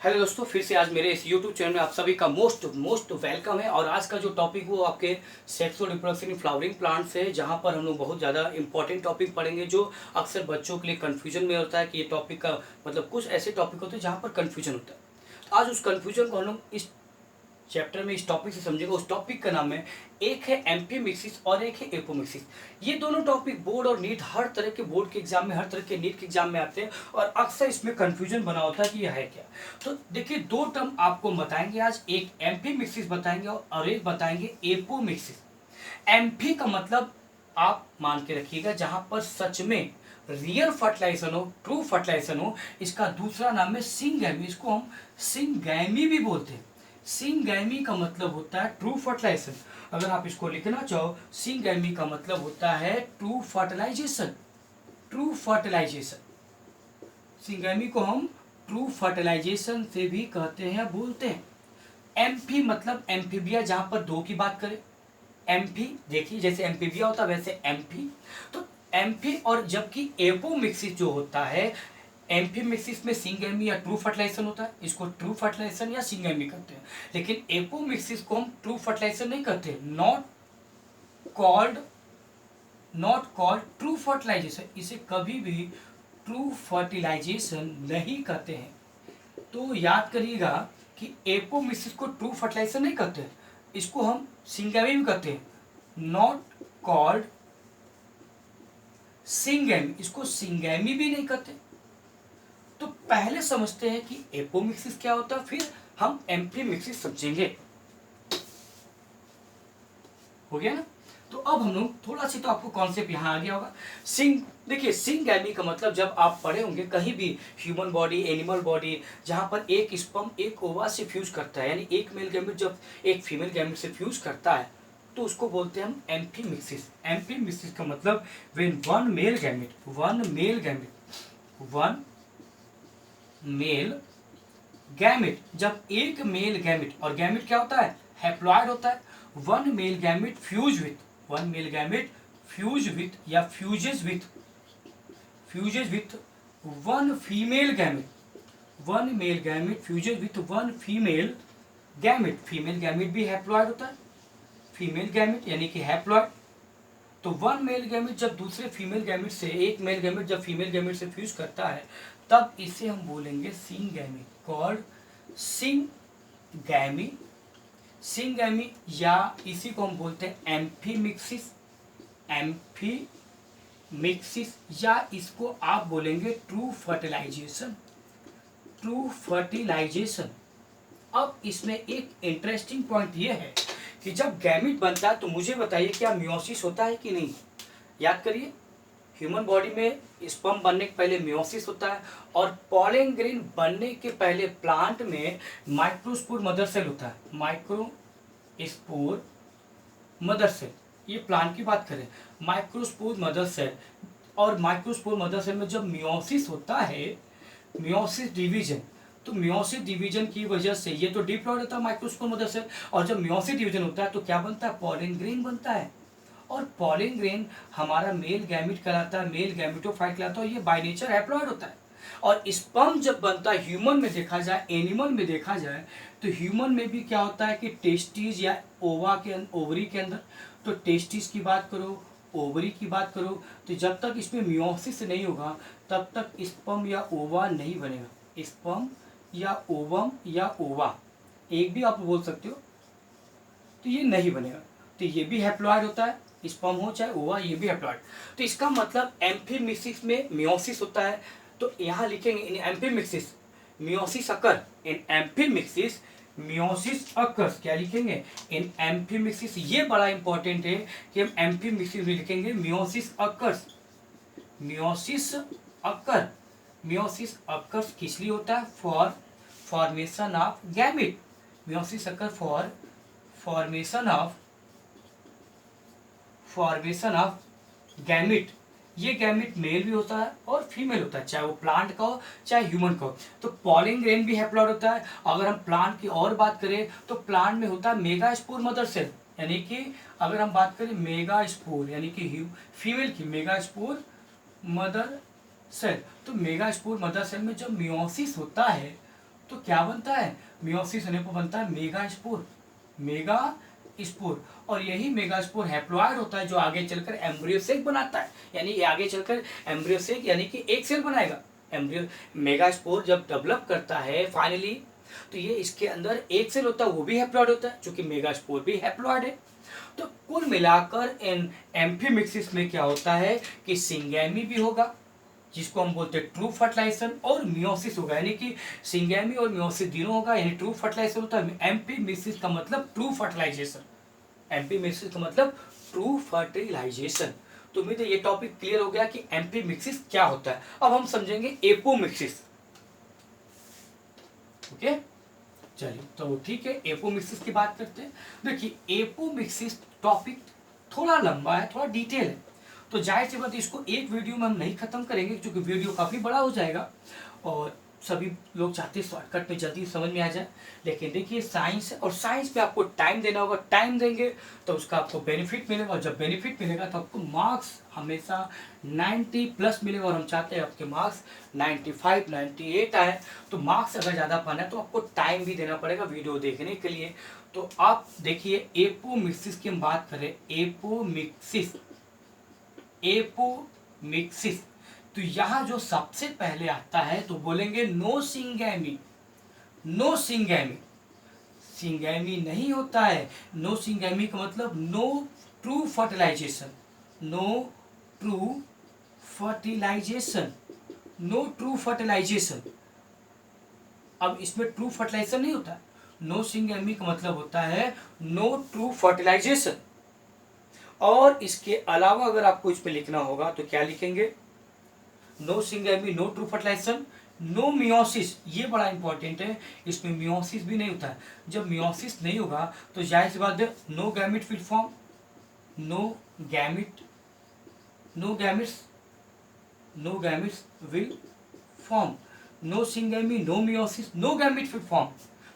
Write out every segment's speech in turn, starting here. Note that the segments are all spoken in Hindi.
हेलो दोस्तों, फिर से आज मेरे इस यूट्यूब चैनल में आप सभी का मोस्ट मोस्ट वेलकम है। और आज का जो टॉपिक वो आपके sexual reproduction in flowering plants है, जहां पर हम लोग बहुत ज़्यादा इंपॉर्टेंट टॉपिक पढ़ेंगे जो अक्सर बच्चों के लिए कन्फ्यूजन में होता है कि ये टॉपिक का मतलब कुछ ऐसे टॉपिक होते हैं जहां पर कन्फ्यूजन होता है। तो आज उस कन्फ्यूजन को हम लोग इस चैप्टर में इस टॉपिक से समझेगा। उस टॉपिक का नाम है, एक है एम्फीमिक्सिस और एक है एपोमिक्सिस। ये दोनों टॉपिक बोर्ड और नीट हर तरह के बोर्ड के एग्जाम में, हर तरह के नीट के एग्जाम में आते हैं और अक्सर इसमें कंफ्यूजन बना होता है कि यह है क्या। तो देखिए, दो टर्म आपको बताएंगे आज, एक एम्फीमिक्सिस बताएंगे और एक बताएंगे एपोमिक्सिस। एम्फी का मतलब आप मान के रखिएगा जहां पर सच में रियल फर्टिलाइजेशन हो, ट्रू फर्टिलाइजेशन हो। इसका दूसरा नाम है सिंगैमी, इसको हम सिंगैमी भी बोलते हैं। सिंगैमी का मतलब होता है ट्रू फर्टिलाइजेशन। अगर आप इसको लिखना चाहो, सिंगैमी का मतलब होता है true fertilisation. True fertilisation, syngamy को हम ट्रू फर्टिलाइजेशन से भी कहते हैं, बोलते हैं। एम्फी मतलब एम्फीबिया, जहां पर दो की बात करें। एम्फी देखिए, जैसे एम्फीबिया होता है वैसे एम्फी। तो एम्फी, और जबकि एपोमिक्सिस जो होता है, एम्फीमिक्सिस में सिंगैमी या ट्रू फर्टिलाइजेशन होता है, इसको ट्रू फर्टिलाइजेशन या सिंगैमी करते हैं। लेकिन एपोमिक्सिस को हम ट्रू फर्टिलाइजेशन नहीं करते, called not called true fertilisation. इसे कभी भी ट्रू फर्टिलाइजेशन नहीं कहते हैं। तो याद करिएगा कि एपोमिक्सिस को ट्रू फर्टिलाइजेशन नहीं कहते, इसको हम सिंगैमी भी कहते हैं, नॉट कॉल्ड सिंगैमी, इसको सिंगैमी भी नहीं कहते। तो पहले समझते हैं कि एपोमिक्सिस क्या होता है, फिर हम एम्फीमिक्सिस समझेंगे। हो गया ना। तो अब हम लोग थोड़ा सी, तो आपको कॉन्सेप्ट यहाँ आ गया होगा। देखिए, सिंगैमी का मतलब जब आप पढ़े होंगे कहीं भी, ह्यूमन बॉडी, एनिमल बॉडी, जहाँ पर एक स्पर्म एक ओवा से फ्यूज करता है, यानी एक मेल गैमेट जब एक फीमेल गैमेट से फ्यूज करता है, तो उसको बोलते हैं हम एम्फीमिक्सिस। एम्फीमिक्सिस का मतलब व्हेन वन मेल गैमेट, जब एक मेल गैमेट, और गैमेट क्या होता है, हैप्लॉइड होता है। One male gamete fuse with या fuses with one female gamete. One male gamete fuses with one female gamete. Female gamete भी हैप्लॉइड होता है, फीमेल गैमेट यानी कि हैप्लॉइड। तो वन मेल गैमेट जब दूसरे फीमेल गैमेट से, एक मेल गैमेट जब फीमेल गैमेट से फ्यूज करता है, तब इसे हम बोलेंगे सिंगैमी, कॉल्ड सिंगैमी। सिंगैमी, या इसी को हम बोलते हैं एम्फीमिक्सिस, या इसको आप बोलेंगे ट्रू फर्टिलाइजेशन। अब इसमें एक इंटरेस्टिंग पॉइंट ये है कि जब गैमेट बनता है, तो मुझे बताइए क्या मियोसिस होता है कि नहीं। याद करिए, ह्यूमन बॉडी में स्पर्म बनने के पहले मियोसिस होता है, और पॉलन ग्रेन बनने के पहले प्लांट में माइक्रोस्पोर मदर सेल होता है। माइक्रोस्पोर मदर सेल, ये प्लांट की बात करें, माइक्रोस्पोर मदर सेल। और माइक्रोस्पोर मदर सेल में जब मियोसिस होता है, मियोसिस डिवीजन, तो मियोसिस डिवीजन की वजह से ये तो डिप्लॉयड होता है माइक्रोस्पोर मदर सेल, और जब मियोसिस डिवीजन होता है तो क्या बनता है, पॉलन ग्रेन बनता है। और पॉलन ग्रेन हमारा मेल गैमेट कहलाता है, मेल गैमेटोफाइट कहलाता है, और ये बाय नेचर हैप्लॉइड होता है। और स्पर्म जब बनता है, ह्यूमन में देखा जाए, एनिमल में देखा जाए, तो ह्यूमन में भी क्या होता है कि टेस्टिस या ओवा के ओवरी के अंदर, तो टेस्टिस की बात करो, ओवरी की बात करो, तो जब तक इसमें मियोसिस नहीं होगा तब तक स्पर्म या ओवा नहीं बनेगा। स्पर्म या ओवम या ओवा, एक भी आप बोल सकते हो, तो ये नहीं बनेगा। तो ये भी हैप्लॉइड होता है, स्पर्म हो चाहे ओवा, ये भी हैप्लॉइड। तो इसका मतलब एम्फीमिक्सिस में मियोसिस होता है। तो यहाँ लिखेंगे इन एम्फीमिक्सिस मियोसिस अकर, इन एम्फीमिक्सिस मियोसिस अकर्स। क्या लिखेंगे, इन एम्फीमिक्सिस। ये बड़ा इंपॉर्टेंट है कि हम एम्फीमिक्सिस में लिखेंगे मियोसिस अकर्स। मियोसिस अकर, मियोसिस अकर्स किस लिए होता है, for formation of gamete. Meiosis occur for formation of gamete. ये गैमेट मेल भी होता है और फीमेल होता है, चाहे वो प्लांट का हो चाहे ह्यूमन का हो। तो पॉलन ग्रेन भी हैप्लॉइड होता है। अगर हम प्लांट की और बात करें तो प्लांट में होता है मेगास्पोर मदर सेल, यानी कि अगर हम बात करें मेगास्पोर यानी कि फीमेल की, मेगास्पोर मदर सेल। तो मेगास्पोर मदर सेल में जब मियोसिस होता है तो क्या बनता है, मियोसिस होने पर बनता है मेगास्पोर, मेगास्पोर। और यही मेगास्पोर हैप्लॉइड होता है जो आगे चलकर एम्ब्रियो सेक बनाता है, यानी ये आगे चलकर एम्ब्रियो सेक यानी कि एक सेल बनाएगा। एम्ब्रियो मेगास्पोर जब डेवलप करता है फाइनली, तो ये इसके अंदर एक सेल होता है, वो भी हैप्लॉइड होता है, क्योंकि मेगास्पोर भी हैप्लॉइड है। तो कुल मिलाकर इन एम्फीमिक्सिस में क्या होता है कि सिंगैमी भी होगा, जिसको हम बोलते हैं ट्रू फर्टिलाइजेशन, और मियोसिस होगा, यानी कि सिंगैमी और मियोसिस तीनों होगा, यानी ट्रू फर्टिलाइजेशन होता है। एम्फीमिक्सिस का मतलब ट्रू फर्टिलाइजेशन, एम्फीमिक्सिस का मतलब ट्रू फर्टिलाइजेशन। तो उम्मीद है ये टॉपिक क्लियर हो गया कि एम्फीमिक्सिस क्या होता है। अब हम समझेंगे एपोमिक्सिस। ओके, चलिए तो ठीक है, एपोमिक्सिस की बात करते हैं। देखिए एपोमिक्सिस टॉपिक थोड़ा लंबा है, थोड़ा डिटेल है, तो जाहिर सी बात इसको एक वीडियो में हम नहीं खत्म करेंगे, क्योंकि वीडियो काफ़ी बड़ा हो जाएगा और सभी लोग चाहते हैं शॉर्टकट में जल्दी समझ में आ जाए। लेकिन देखिए साइंस है, और साइंस पे आपको टाइम देना होगा, टाइम देंगे तो उसका आपको बेनिफिट मिलेगा, और जब बेनिफिट मिलेगा तो आपको मार्क्स हमेशा 90 प्लस मिलेगा, और हम चाहते हैं आपके मार्क्स 95 98 आए। तो मार्क्स अगर ज़्यादा पाना है तो आपको टाइम भी देना पड़ेगा वीडियो देखने के लिए। तो आप देखिए एपोमिक्सिस की हम बात करें, एपोमिक्सिस, एपोमिक्सिस, तो यहां जो सबसे पहले आता है तो बोलेंगे no syngamy, no syngamy, syngamy नहीं होता है। नो सिंगैमी का मतलब no true fertilisation, no true fertilisation, no true fertilisation. अब इसमें ट्रू फर्टिलाइजेशन नहीं होता, नो सिंगैमी का मतलब होता है नो ट्रू फर्टिलाइजेशन। और इसके अलावा अगर आपको इस पे लिखना होगा तो क्या लिखेंगे, no syngamy, no true fertilisation, no meiosis, ये बड़ा इंपॉर्टेंट है, इसमें मियोसिस भी नहीं होता है। जब मियोसिस नहीं होगा तो जाहिर सी बात है no gamete will form, no gamete, no gametes, no gametes will form, no syngamy, no meiosis, no gamete will form.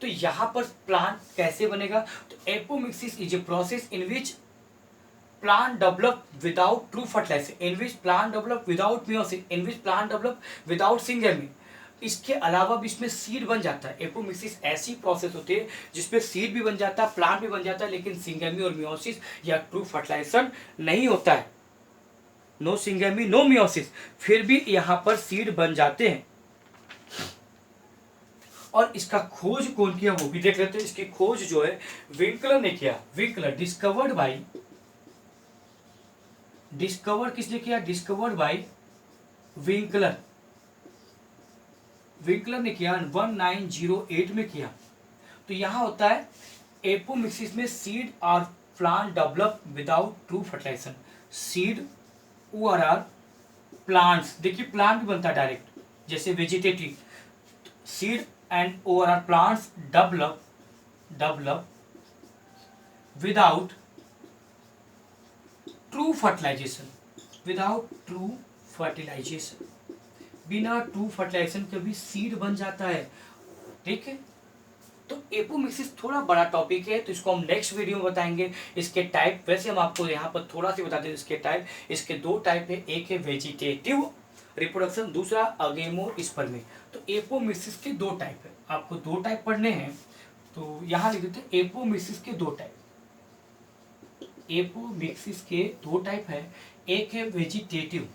तो यहाँ पर प्लांट कैसे बनेगा, तो apomixis is a process in which plant develop without true fertilization, in which plant develop without meiosis, in which plant develop without syngamy। इसके अलावा भी इसमें सीड बन जाता है। एपोमिक्सिस ऐसी प्रोसेस होती है जिसमें सीड भी बन जाता है, प्लांट भी बन जाता है, लेकिन सिंगमी और मियोसिस या ट्रू फर्टिलाइजेशन नहीं होता है। नो सिंगमी, नो मियोसिस, फिर भी यहाँ पर सीड बन जाते हैं। और इसका खोज कौन किया वो भी देख लेते हैं। इसकी खोज जो है विंकलर ने किया, विंकलर, डिस्कवर्ड बाई, डिस्कवर किसने किया, डिस्कवर्ड बाय विंकलर, विंकलर ने किया 1908 में किया। तो यहां होता है एपोमिक्सिस में सीड और plant develop without true fertilisation, seed और आर प्लांट्स, देखिए प्लांट भी बनता है डायरेक्ट, जैसे वेजिटेटिव, सीड एंड और or plants develop, develop without true fertilisation, without true fertilisation, बिना ट्रू फर्टिलाइजेशन के भी सीड बन जाता है। ठीक है, तो एपोमिक्सिस थोड़ा बड़ा टॉपिक है, तो इसको हम नेक्स्ट वीडियो में बताएंगे। इसके टाइप वैसे हम आपको यहाँ पर थोड़ा सा बता दें, इसके टाइप, इसके दो टाइप है, एक है वेजिटेटिव रिप्रोडक्शन, दूसरा अगेमोस्पर्मी। तो एपोमिक्सिस के दो टाइप है, आपको दो टाइप पढ़ने हैं, तो यहाँ लिख देते हैं एपोमिक्सिस के दो टाइप। एपोमिक्सिस के दो टाइप है, एक है वेजिटेटिव,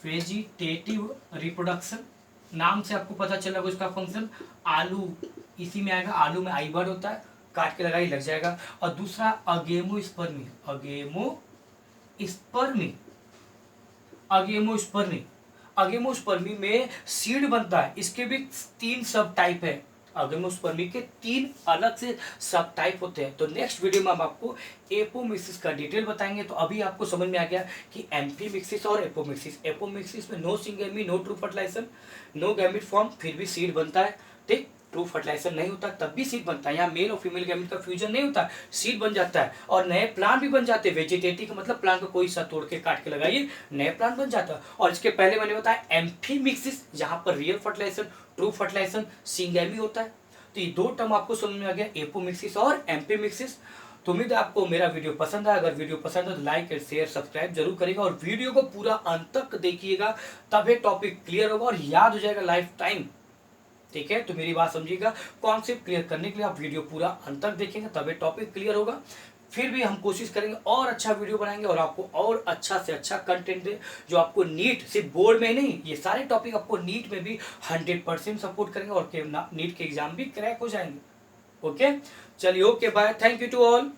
वेजिटेटिव रिप्रोडक्शन, नाम से आपको पता चला इसका फंक्शन, आलू इसी में आएगा, आलू में आई वर्ड होता है, काट के लगाई लग जाएगा। और दूसरा अगेमोस्पर्मी, अगेमोस्पर्मी, अगेमोस्पर्मी, अगेमोस्पर्मी में सीड बनता है। इसके भी तीन सब टाइप है, अगेमोस्पर्मी के तीन अलग से सब टाइप होते हैं। तो नेक्स्ट वीडियो में हम आपको एपोमिक्सिस का डिटेल बताएंगे। तो अभी आपको समझ में आ गया कि एम्फीमिक्सिस और एपोमिक्सिस। एपोमिक्सिस में no syngamy, no true fertilisation, no gamete form, फिर भी सीड बनता है। ठीक, ट्रू फर्टिलाइजेशन नहीं होता तब भी सीड बनता है। यहाँ मेल और फीमेल गैमेट का फ्यूजन नहीं होता, सीड बन जाता है और नए प्लांट भी बन जाते हैं। वेजिटेटिव का मतलब प्लांट का कोई सा तोड़ के काट के लगाइए, नए प्लांट बन जाता है। और इसके पहले मैंने बताया एम्फीमिक्सिस, जहाँ पर real fertilisation, true fertilisation, syngamy होता है। तो ये दो टर्म आपको समझ में आ गया, एपोमिक्सिस और एम्फीमिक्सिस। तो उम्मीद है आपको मेरा वीडियो पसंद आया। अगर वीडियो पसंद है तो लाइक शेयर सब्सक्राइब जरूर करेगा, और वीडियो को पूरा अंत तक देखिएगा, तब ये टॉपिक क्लियर होगा और याद हो जाएगा लाइफ टाइम। ठीक है, तो मेरी बात समझिएगा, कॉन्सेप्ट क्लियर करने के लिए आप वीडियो पूरा अंत तक देखेंगे तभी टॉपिक क्लियर होगा। फिर भी हम कोशिश करेंगे और अच्छा वीडियो बनाएंगे और आपको और अच्छा से अच्छा कंटेंट दे, जो आपको नीट सिर्फ बोर्ड में ही नहीं, ये सारे टॉपिक आपको नीट में भी 100% सपोर्ट करेंगे और नीट के एग्जाम भी क्रैक हो जाएंगे। ओके, चलिए, okay, bye, thank you to all.